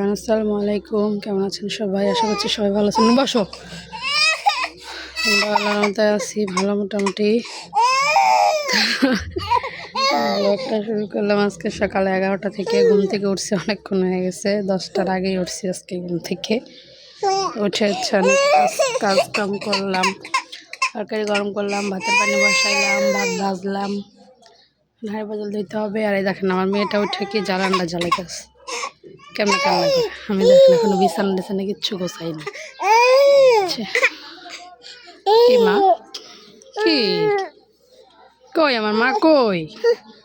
আসসালামু আলাইকুম, কেমন আছেন সবাই? আশা করছি সবাই ভালো আছেন। বসো। আমরা আল্লাহর রহমতে আছি ভালো মোটামুটি। ব্লগটা শুরু করলাম আজকে সকাল 11টা থেকে। ঘুম থেকে উঠছি অনেকক্ষণ হয়ে গেছে, 10টার আগেই উঠছি আজকে ঘুম থেকে। উঠে অনেক কাজ কাম করলাম, তরকারি গরম করলাম, ভাতের পানি বসাইলাম, ভাত ভাজলাম, ভাই বদল দিতে হবে। আর এই দেখেন আমার মেয়েটা উঠে কি জ্বালানটা জ্বালাই গেছে, কেমন কান্না করে। আমি দেখেন এখনো বিছানা টিছানা কিচ্ছু গোছাই না। কি মা? কি কই আমার মা? কই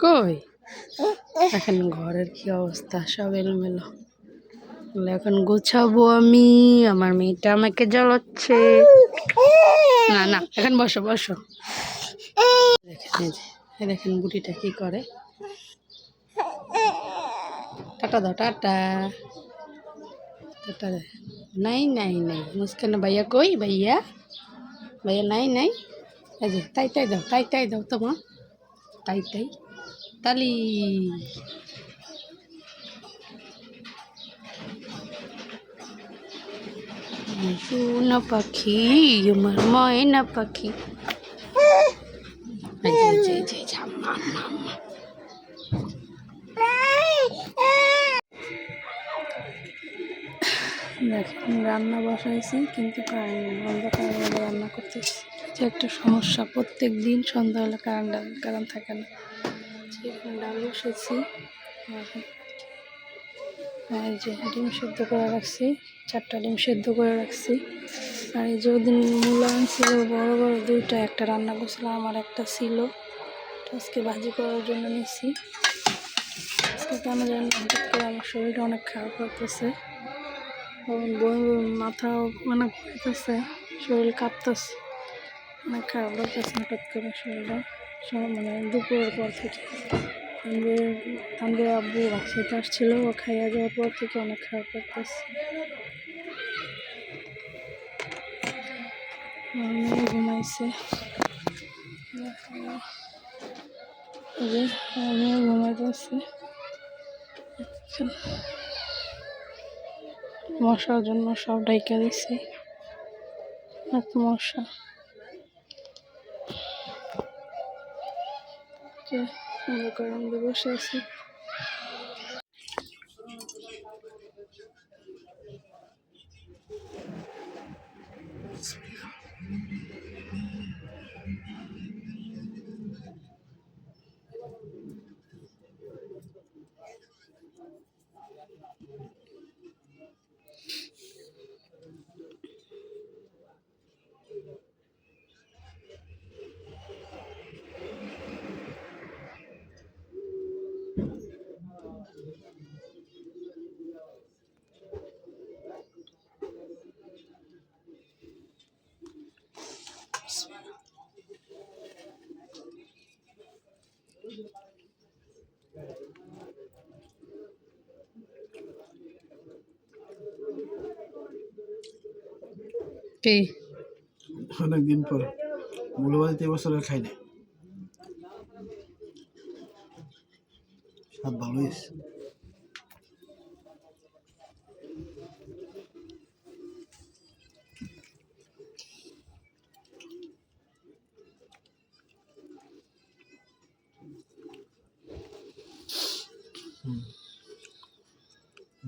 কই? এখন ঘরের কি অবস্থা, সব এলোমেলো। এখন গোছাবো আমি। আমার মেয়েটা আমাকে জ্বালাচ্ছে। না না, এখন বসো বসো। দেখেন দেখেন বুটিটা কি করে। টাটা দাও, টাটা টাটা। নাই নাই নাই, মুস্কান ভাইয়া কই? ভাইয়া ভাইয়া নাই নাই। এই যে তাই তাই দাও, তাই তাই দাও তো মা, তাই তাই তালি। সোনা পাখি আমার ময়না পাখি। দেখেন রান্না বসাইছি কিন্তু অন্ধকারের মধ্যে রান্না করতেছি, যে একটা সমস্যা। প্রত্যেক দিন সন্ধ্যা হলে কারেন্ট থাকে না। ডাল বসেছি, এই যে ডিম সেদ্ধ করে রাখছি, 4টা ডিম সেদ্ধ করে রাখছি। আর এই যে ওদিন মূলা আনছিল বড় বড় 2টা, একটা রান্না করছিলাম, আমার একটা ছিল, আজকে ভাজি করার জন্য নিচ্ছি। আজকে কেন জানি হঠাৎ করে আমার শরীরটা অনেক খারাপ লাগতেছে, মাথাও মানে ঘুরতেছে, শরীর কাঁপতেছে, অনেক খারাপ লাগতেছে হঠাৎ করে শরীরটা। মানে দুপুরের পর থেকে আমাদের আব্বু বাসাতে আসছিল, ও খাইয়া যাওয়ার পর থেকে অনেক খারাপ লাগতেছে। মেয়ে ঘুমাইছে, মেয়ে ঘুমাইতেছে। মশার জন্য সব ডাইকা দিছি, মশা। গরম দিয়ে বসে আছি। অনেকদিন পর মূলবাড়িতে এবছর খাই না, স্বাদ ভালো হয়েছে।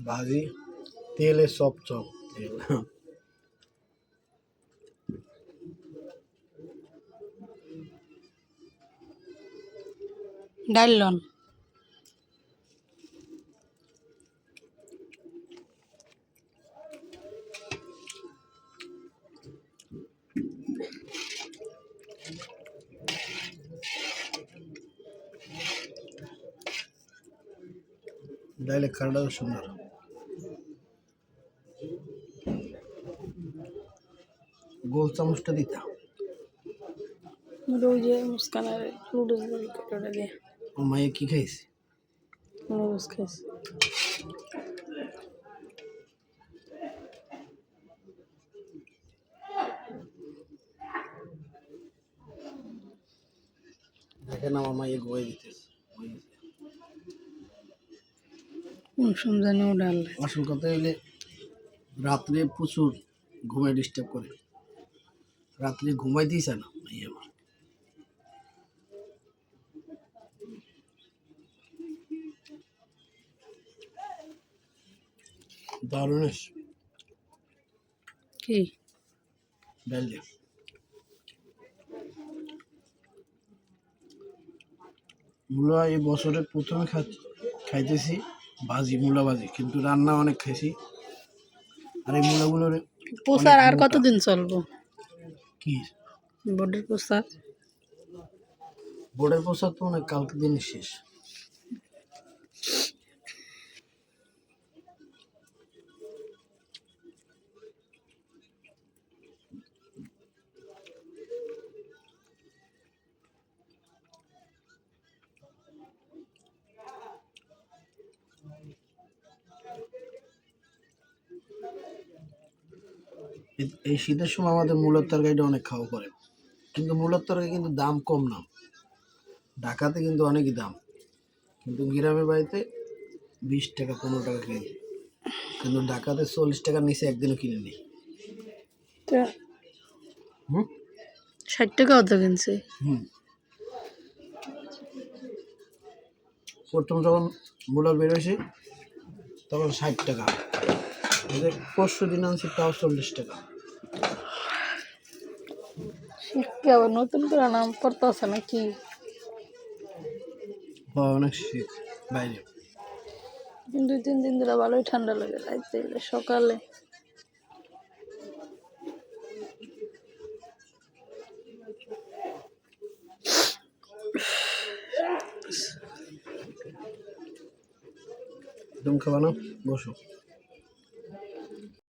ভাজি তেলে চপ চপ তেল। ডাইলন ডাইলে কালারটাও সুন্দর। গোল চামচটা দিতা। ওই যে মুস্কানের নুডলস বলি কটোটা দিয়ে ও মায়ে কি খাইছে? নুডলস খাইছে। দেখেন আমার মায়ে গোয়াই দিতেছে। কোন সময় জানি উড়াল। আসল কথা হইলে রাত্রে প্রচুর ঘুমায় ডিস্টার্ব করে, রাত্রে ঘুমাইতেই চায় না এই আমার। দারুণ কি ডাল দিয়ে মূলা এই বছরে প্রথমে খাইতেছি ভাজি, মূলা ভাজি, কিন্তু রান্না অনেক খাইছি। আর এই মূলাগুলোর প্রচার আর মোটা। কতদিন চলবো? কি বডির প্রচার বোর্ডের প্রসাদ তো অনেক কালকে দিন শেষ। এই শীতের সময় আমাদের মূলার তরকারিটা অনেক খাওয়া পড়ে, কিন্তু মূলার তরকারি কিন্তু দাম কম না। ঢাকাতে কিন্তু অনেকই দাম, কিন্তু গ্রামের বাড়িতে 20 টাকা 15 টাকা কেজি, কিন্তু ঢাকাতে 40 টাকার নিচে একদিনও কিনে নিই। 60 টাকা অত কিনছে। হুম, প্রথম যখন মূলা বেরোয়ছে তখন 60 টাকা, এদের 5 দিন আনছি তাও 40 টাকা। শীতকে আবার নতুন করে নাম পড়তেছে নাকি? অনেক শীত বাইরে। 2-3 দিন ধরে ভালোই ঠান্ডা লাগে, রাইতে সকালে। তুমি খাবা না? বসো।